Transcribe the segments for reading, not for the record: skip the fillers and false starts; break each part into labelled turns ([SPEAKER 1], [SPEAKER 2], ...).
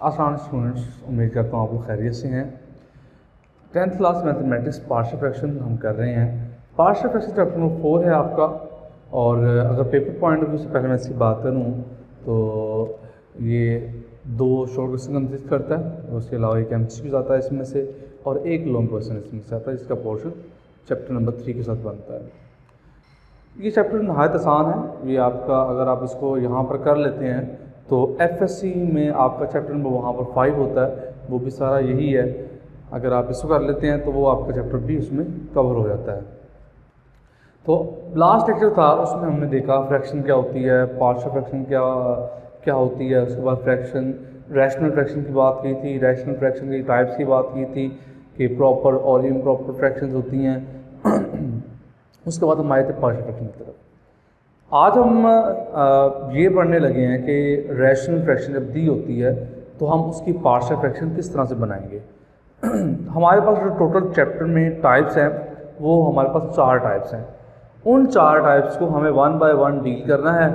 [SPEAKER 1] आसान स्टूडेंट्स, उम्मीद करता हूँ आप लोग खैरियत से हैं। 10th class mathematics partial fraction हम कर रहे हैं। पार्शियल फ्रैक्शन चैप्टर नंबर 4 है आपका। और अगर पेपर पॉइंट ऑफ व्यू से पहले मैं इसकी बात करूँ तो ये 2 शॉर्ट क्वेश्चन कंप्लीट करता है, उसके अलावा एक MCQ आता है इसमें से, और एक लॉन्ग क्वेश्चन इसमें से आता है, जिसका पोर्शन चैप्टर नंबर 3 के साथ बनता है। ये चैप्टर नहायत आसान है। ये आपका अगर आप इसको यहाँ पर कर लेते हैं तो FSC में आपका चैप्टर नंबर वहाँ पर 5 होता है, वो भी सारा यही है। अगर आप इसको कर लेते हैं तो वो आपका चैप्टर भी उसमें कवर हो जाता है। तो लास्ट लेक्चर था, उसमें हमने देखा फ्रैक्शन क्या होती है, पार्शियल फ्रैक्शन क्या होती है, उसके बाद फ्रैक्शन रैशनल फ्रैक्शन की बात की थी, रैशनल फ्रैक्शन की टाइप्स की बात की थी कि प्रॉपर और इम्प्रॉपर फ्रैक्शंस होती हैं। उसके बाद हम आए थे पार्शियल फ्रैक्शन की तरफ। आज हम ये पढ़ने लगे हैं कि रैशनल फ्रैक्शन जब दी होती है तो हम उसकी पार्शियल फ्रैक्शन किस तरह से बनाएंगे। हमारे पास जो टोटल चैप्टर में टाइप्स हैं वो हमारे पास 4 टाइप्स हैं। उन 4 टाइप्स को हमें 1 बाय 1 डील करना है।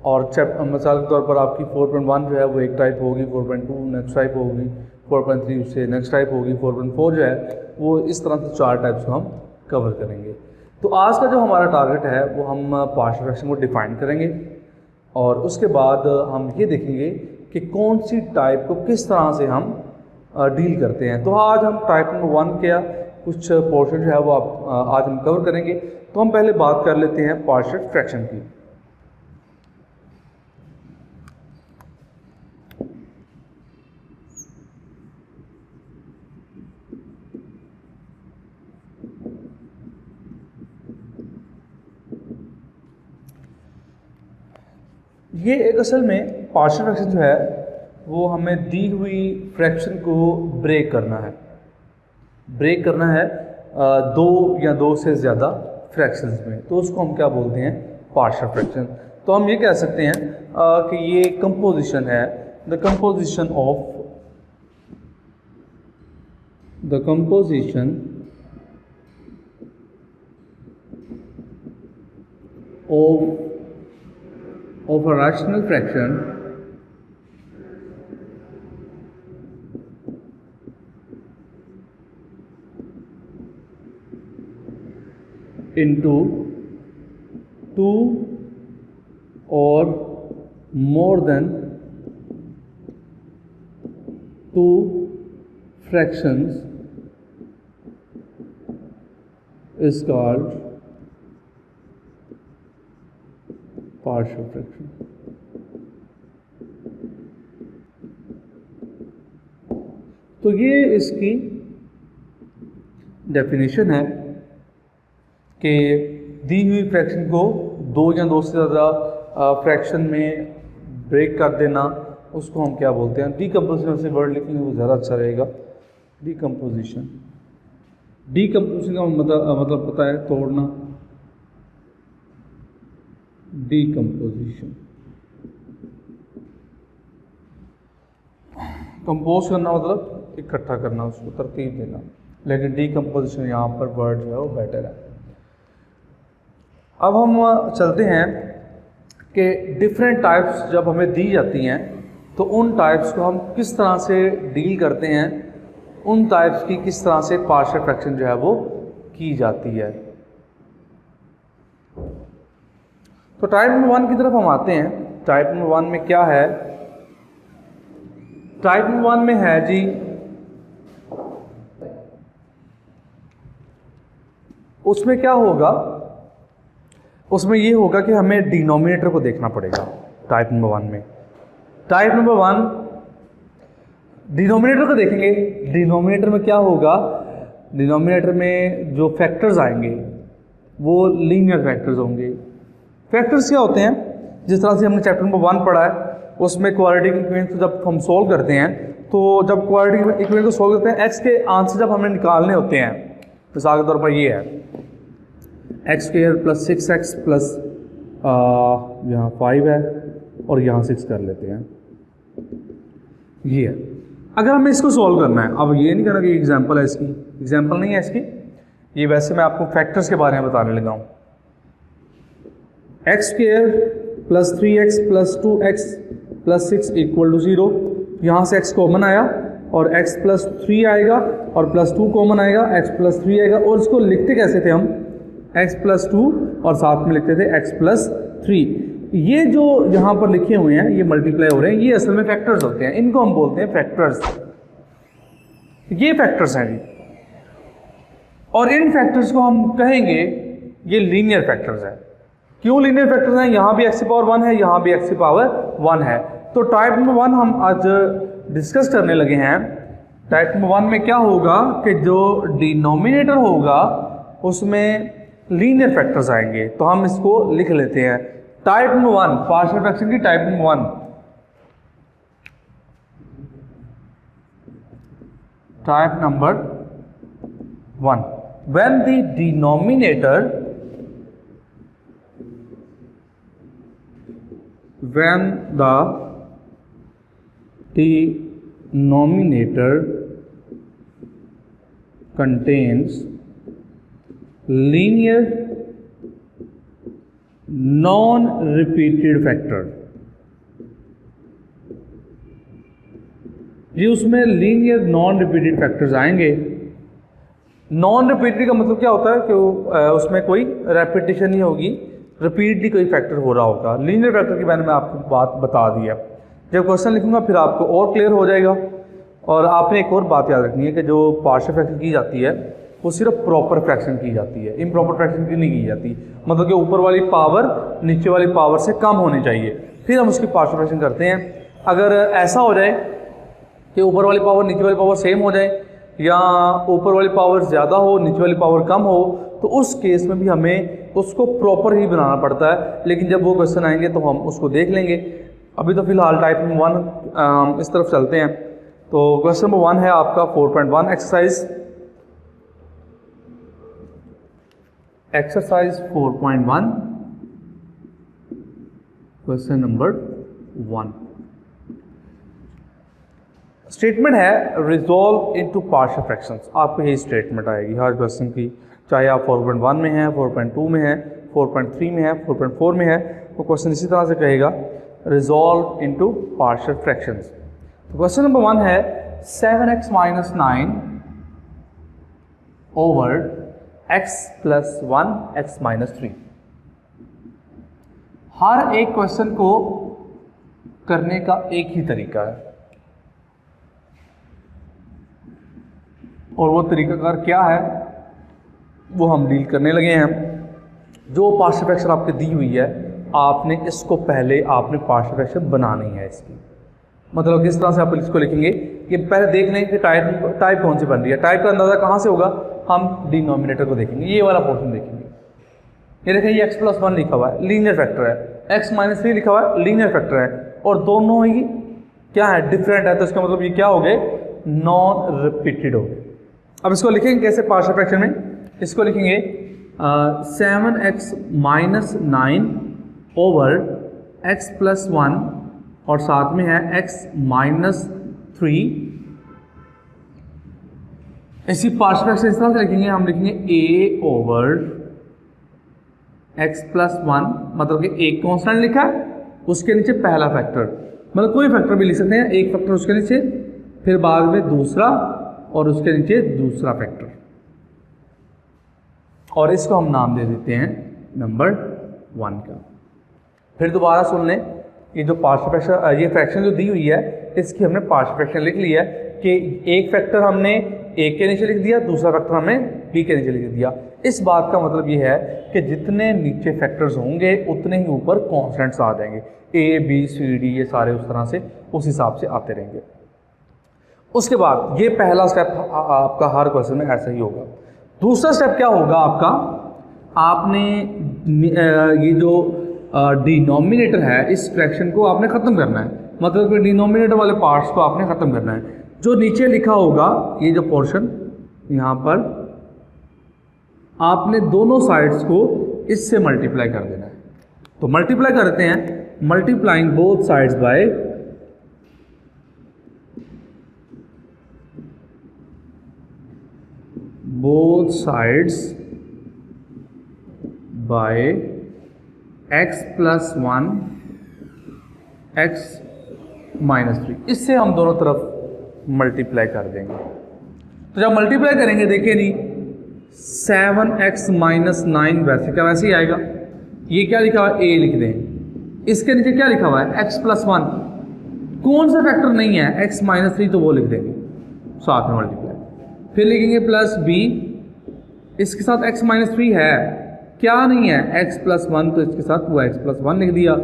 [SPEAKER 1] और मिसाल के तौर पर आपकी 4.1 जो है वो एक टाइप होगी, 4.2 नेक्स्ट टाइप होगी, 4.3 उससे नेक्स्ट टाइप होगी, 4.4 जो है वो इस तरह से 4 टाइप्स को हम कवर करेंगे। तो आज का जो हमारा टारगेट है वो हम पार्शियल फ्रैक्शन को डिफाइन करेंगे और उसके बाद हम ये देखेंगे कि कौन सी टाइप को किस तरह से हम डील करते हैं। तो आज हम टाइप नंबर 1 के कुछ पोर्शन जो है वो आज हम कवर करेंगे। तो हम पहले बात कर लेते हैं पार्शियल फ्रैक्शन की। ये एक असल में पार्शियल फ्रैक्शन जो है वो हमें दी हुई फ्रैक्शन को ब्रेक करना है। ब्रेक करना है 2 या 2 से ज़्यादा फ्रैक्शंस में, तो उसको हम क्या बोलते हैं, पार्शियल फ्रैक्शन। तो हम ये कह सकते हैं कि ये कंपोजिशन है, the composition of a rational fraction into 2 or more than 2 fractions is called partial fraction. तो ये इसकी डेफिनेशन है कि दी हुई फ्रैक्शन को 2 या 2 से ज़्यादा फ्रैक्शन में ब्रेक कर देना, उसको हम क्या बोलते हैं, डीकम्पोजिशन से वर्ड लिखेंगे वो ज़्यादा अच्छा रहेगा। डीकम्पोजिशन का मतलब पता है, तोड़ना। डीकम्पोजिशन, कंपोज करना मतलब इकट्ठा करना, उसको तरतीब देना, लेकिन डीकम्पोजिशन यहाँ पर वर्ड जो है वो बेटर है। अब हम चलते हैं कि डिफरेंट टाइप्स जब हमें दी जाती हैं तो उन टाइप्स को हम किस तरह से डील करते हैं, उन टाइप्स की किस तरह से पार्शियल फ्रैक्शन जो है वो की जाती है। तो टाइप नंबर 1 की तरफ हम आते हैं। टाइप नंबर 1 में क्या है, टाइप नंबर 1 में है जी उसमें क्या होगा, उसमें ये होगा कि हमें डिनोमिनेटर को देखना पड़ेगा। टाइप नंबर 1 में डिनोमिनेटर को देखेंगे। डिनोमिनेटर में क्या होगा, डिनोमिनेटर में जो फैक्टर्स आएंगे वो लीनियर फैक्टर्स होंगे। फैक्टर्स क्या होते हैं, जिस तरह से हमने चैप्टर नंबर 1 पढ़ा है उसमें क्वाड्रेटिक इक्वेशन को जब हम सॉल्व करते हैं तो जब क्वाड्रेटिक इक्वेशन को सॉल्व करते हैं, एक्स के आंसर जब हमें निकालने होते हैं, मिसाल के तौर पर ये है x² + 6x प्लस यहाँ 5 है और यहाँ 6 कर लेते हैं, ये है। अगर हमें इसको सॉल्व करना है, अब ये नहीं कहना कि एग्जाम्पल है, इसकी एग्जाम्पल नहीं है इसकी, ये वैसे मैं आपको फैक्टर्स के बारे में बताने लगा हूँ। x² + 3x + 2x + 6 = 0, यहाँ से x कॉमन आया और x प्लस 3 आएगा और प्लस 2 कॉमन आएगा, x प्लस 3 आएगा। और इसको लिखते कैसे थे हम, x प्लस 2 और साथ में लिखते थे x प्लस 3। ये जो यहाँ पर लिखे हुए हैं ये मल्टीप्लाई हो रहे हैं, ये असल में फैक्टर्स होते हैं, इनको हम बोलते हैं फैक्टर्स। ये फैक्टर्स हैं जी, और इन फैक्टर्स को हम कहेंगे ये लीनियर फैक्टर्स हैं। क्यों लीनियर फैक्टर्स हैं, यहाँ भी x की पावर 1 है, यहाँ भी x की पावर 1 है। तो टाइप नंबर 1 हम आज डिस्कस करने लगे हैं। टाइप नंबर 1 में क्या होगा कि जो डिनोमिनेटर होगा उसमें लीनियर फैक्टर्स आएंगे। तो हम इसको लिख लेते हैं। टाइप नंबर 1 पार्शियल फ्रैक्शन की type number 1, type number 1, when the denominator contains linear non-repeated factor। ये उसमें लीनियर नॉन रिपीटेड फैक्टर्स आएंगे। नॉन रिपीटेड का मतलब क्या होता है कि उसमें कोई रेपिटेशन नहीं होगी, रिपीटली कोई फैक्टर हो रहा होगा। लीनियर फैक्टर के बारे में आपको बात बता दी है। जब क्वेश्चन लिखूंगा फिर आपको और क्लियर हो जाएगा। और आपने एक और बात याद रखनी है कि जो पार्शियल फ्रैक्शन की जाती है वो सिर्फ प्रॉपर फ्रैक्शन की जाती है, इम्प्रॉपर फ्रैक्शन की नहीं की जाती। मतलब कि ऊपर वाली पावर नीचे वाली पावर से कम होनी चाहिए, फिर हम उसकी पार्शियल फ्रैक्शन करते हैं। अगर ऐसा हो जाए कि ऊपर वाली पावर नीचे वाली पावर सेम हो जाए, या ऊपर वाली पावर ज़्यादा हो नीचे वाली पावर कम हो, तो उस केस में भी हमें उसको प्रॉपर ही बनाना पड़ता है। लेकिन जब वो क्वेश्चन आएंगे तो हम उसको देख लेंगे। अभी तो फिलहाल टाइप नंबर 1 इस तरफ चलते हैं। तो क्वेश्चन नंबर 1 है आपका 4.1 एक्सरसाइज 4.1, क्वेश्चन नंबर 1। स्टेटमेंट है रिजॉल्व इनटू पार्शियल फ्रैक्शंस। आपको यही स्टेटमेंट आएगी हर क्वेश्चन की, चाहे आप 4.1 में है, 4.2 में है, 4.3 में है, 4.4 में है, तो क्वेश्चन इसी तरह से कहेगा रिजॉल्व इनटू पार्शियल फ्रैक्शंस। तो क्वेश्चन नंबर 1 है 7x minus 9 over x plus 1 x minus 3। हर एक क्वेश्चन को करने का एक ही तरीका है, और वो तरीकाकार क्या है वो हम डील करने लगे हैं। जो पार्शियल फ्रैक्शन आपके दी हुई है, आपने इसको पहले आपने पार्शियल फ्रैक्शन बनानी है इसकी। मतलब किस तरह से आप इसको लिखेंगे, ये पहले देख लें कि टाइप कौन सी बन रही है। टाइप का अंदाज़ा कहाँ से होगा, हम डिनोमिनेटर को देखेंगे, ये वाला पोर्शन देखेंगे। ये देखें ये x प्लस 1 लिखा हुआ है, लीनियर फैक्टर है, x माइनस 3 लिखा हुआ है, लीनियर फैक्टर है, और दोनों ही क्या है, डिफरेंट है। तो इसका मतलब ये क्या हो गए, नॉन रिपीटेड हो गए। अब इसको लिखेंगे कैसे पार्शियल फ्रैक्शन में, इसको लिखेंगे 7x minus 9 over x plus 1 और साथ में है x माइनस 3। इसी पार्शियल फ्रैक्शन इस तरह से लिखेंगे, हम लिखेंगे a ओवर x प्लस 1, मतलब कि एक कॉन्स्टेंट लिखा है उसके नीचे पहला फैक्टर, मतलब कोई फैक्टर भी लिख सकते हैं, एक फैक्टर उसके नीचे, फिर बाद में दूसरा और उसके नीचे दूसरा फैक्टर, और इसको हम नाम दे देते हैं नंबर 1 का। फिर दोबारा सुन लें, ये जो पार्शियल फ्रैक्शन, ये फ्रैक्शन जो दी हुई है इसकी हमने पार्शियल फ्रैक्शन लिख लिया है कि एक फैक्टर हमने a के नीचे लिख दिया, दूसरा फैक्टर हमने b के नीचे लिख दिया। इस बात का मतलब ये है कि जितने नीचे फैक्टर्स होंगे उतने ही ऊपर कॉन्स्टेंट्स आ जाएंगे, a b c d ये सारे उस तरह से उस हिसाब से आते रहेंगे। उसके बाद ये पहला स्टेप आपका हर क्वेश्चन में ऐसा ही होगा। दूसरा स्टेप क्या होगा आपका, आपने ये जो डिनोमिनेटर है इस फ्रैक्शन को आपने ख़त्म करना है, मतलब कि डिनोमिनेटर वाले पार्ट्स को आपने ख़त्म करना है। जो नीचे लिखा होगा ये जो पोर्शन यहाँ पर, आपने दोनों साइड्स को इससे मल्टीप्लाई कर देना है। तो मल्टीप्लाई करते हैं, multiplying both sides by x plus 1 x -3, इससे हम दोनों तरफ मल्टीप्लाई कर देंगे। तो जब मल्टीप्लाई करेंगे देखिए जी 7x - 9 वैसे का वैसे ही आएगा। ये क्या लिखा हुआ है, a लिख दें। इसके नीचे क्या लिखा हुआ है, x + 1। कौन सा फैक्टर नहीं है, x - 3, तो वो लिख देंगे साथ में मल्टीप्लाई। फिर लिखेंगे +b, इसके साथ x - 3 है, क्या नहीं है, x + 1, तो इसके साथ वो x + 1 लिख दिया।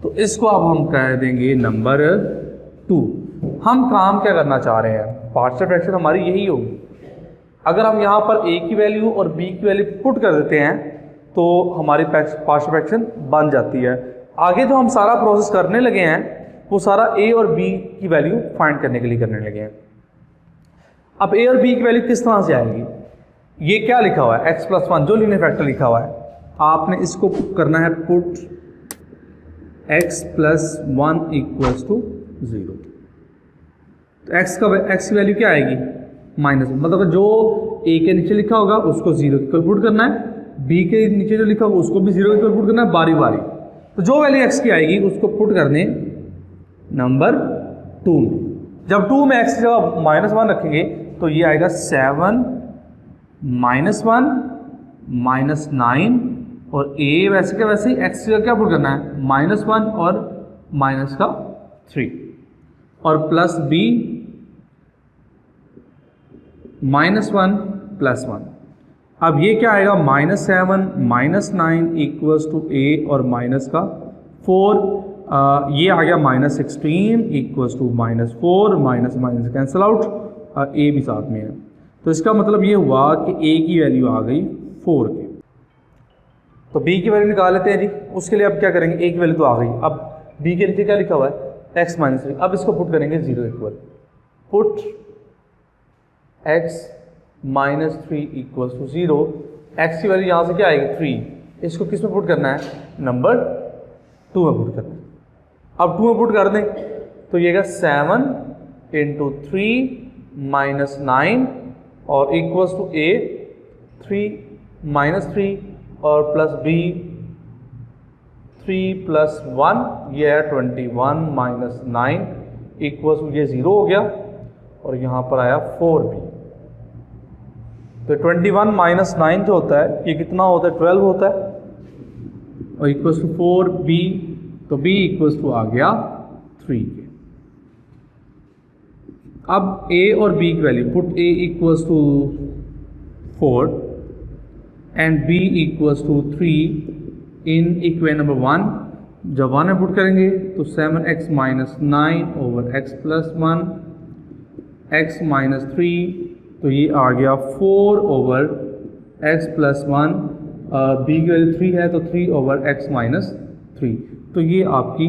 [SPEAKER 1] तो इसको अब हम कह देंगे नंबर 2। हम काम क्या करना चाह रहे हैं, पार्शियल फ्रैक्शन हमारी यही होगी। अगर हम यहाँ पर a की वैल्यू और b की वैल्यू पुट कर देते हैं तो हमारी पार्शियल फ्रैक्शन बन जाती है। आगे जो हम सारा प्रोसेस करने लगे हैं वो सारा a और b की वैल्यू फाइंड करने के लिए करने लगे हैं। अब a और b की वैल्यू किस तरह से आएगी, ये क्या लिखा हुआ है, x + 1 जो लीनियर फैक्टर लिखा हुआ है, आपने इसको करना है पुट x + 1 = 0। तो x की वैल्यू क्या आएगी, -1, मतलब जो a के नीचे लिखा होगा उसको 0 के इक्वल पुट करना है, b के नीचे जो लिखा होगा उसको भी 0 के इक्वल पुट करना है, बारी बारी। तो जो वैल्यू x की आएगी उसको पुट कर दें नंबर 2 में। जब 2 में x की जगह -1 रखेंगे तो ये आएगा 7 - 1 - 9, और a वैसे का वैसे ही x की जगह क्या पुट करना है, -1 और -3, और +b -1 + 1। अब ये क्या आएगा, -7 - 9 = a और -4, ये आ गया -16 = -4, - कैंसिल आउट, a भी साथ में है। तो इसका मतलब ये हुआ कि a की वैल्यू आ गई 4 की। तो b की वैल्यू निकाल लेते हैं जी। उसके लिए अब क्या करेंगे, a की वैल्यू तो आ गई, अब b के नीचे क्या लिखा हुआ है, x - 3। अब इसको पुट करेंगे 0 इक्वल, पुट x - 3 = 0। x की वैल्यू यहाँ से क्या आएगी, 3। इसको किस में पुट करना है, नंबर 2 में पुट करना है। अब 2 में पुट कर दें तो ये 7 × 3 - 9 और इक्वल्स टू a 3 - 3 और +b 3 + 1, ये है 21 - 9 इक्वल्स टू, ये 0 हो गया और यहाँ पर आया 4b। तो 21 - 9 जो होता है ये कितना होता है, 12 होता है, और इक्वल्स टू 4b, तो b इक्वल्स टू आ गया 3 के। अब a और b की value, put a equals to 4 and b equals to 3 in equation number 1। जब 1 में पुट करेंगे तो 7x - 9 / x + 1 x - 3, तो ये आ गया 4 / x + 1, b की वैल्यू 3 है तो 3 / x - 3। तो ये आपकी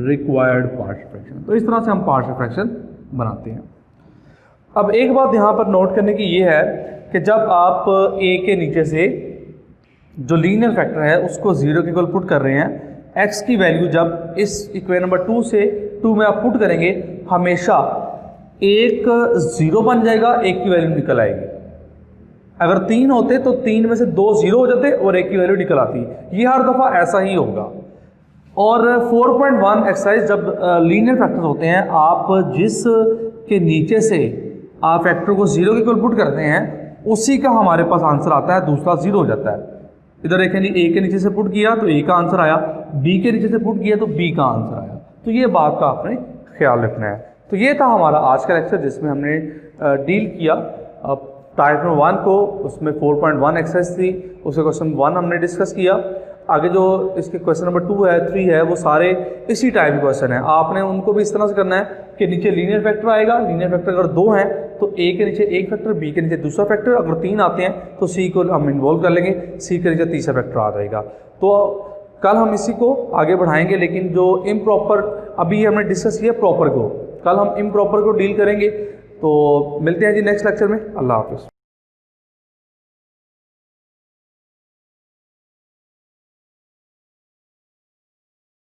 [SPEAKER 1] रिक्वायर्ड पार्शियल फ्रैक्शन। तो इस तरह से हम पार्शियल फ्रैक्शन बनाते हैं। अब एक बात यहाँ पर नोट करने की ये है कि जब आप a के नीचे से जो लीनियर फैक्टर है उसको 0 के इक्वल पुट कर रहे हैं, x की वैल्यू जब इस इक्वेशन नंबर 2 से 2 में आप पुट करेंगे हमेशा एक 0 बन जाएगा, एक की वैल्यू निकल आएगी। अगर 3 होते तो 3 में से 2 0 हो जाते और एक की वैल्यू निकल आती। ये हर दफ़ा ऐसा ही होगा। और 4.1 एक्सरसाइज जब लीनियर फैक्टर्स होते हैं, आप जिस के नीचे से आप फैक्टर को 0 के इक्वल पुट करते हैं उसी का हमारे पास आंसर आता है, दूसरा 0 हो जाता है। इधर देखें जी, a के नीचे से पुट किया तो a का आंसर आया, b के नीचे से पुट किया तो b का आंसर आया। तो ये बात का आपने ख्याल रखना है। तो ये था हमारा आज का लेक्चर जिसमें हमने डील किया टाइप नंबर 1 को, उसमें 4.1 एक्सरसाइज थी, उसके क्वेश्चन 1 हमने डिस्कस किया। आगे जो इसके क्वेश्चन नंबर 2 है 3 है वो सारे इसी टाइप के क्वेश्चन है। आपने उनको भी इस तरह से करना है कि नीचे लीनियर फैक्टर आएगा, लीनियर फैक्टर अगर 2 हैं तो a के नीचे एक फैक्टर, b के नीचे दूसरा फैक्टर, अगर 3 आते हैं तो c को हम इन्वॉल्व कर लेंगे, c के नीचे तीसरा फैक्टर आ जाएगा। तो कल हम इसी को आगे बढ़ाएंगे, लेकिन जो इम्प्रॉपर अभी हमने डिस्कस किया प्रॉपर को, कल हम इम्प्रॉपर को डील करेंगे। तो मिलते हैं जी नेक्स्ट लेक्चर में। अल्लाह हाफिज़।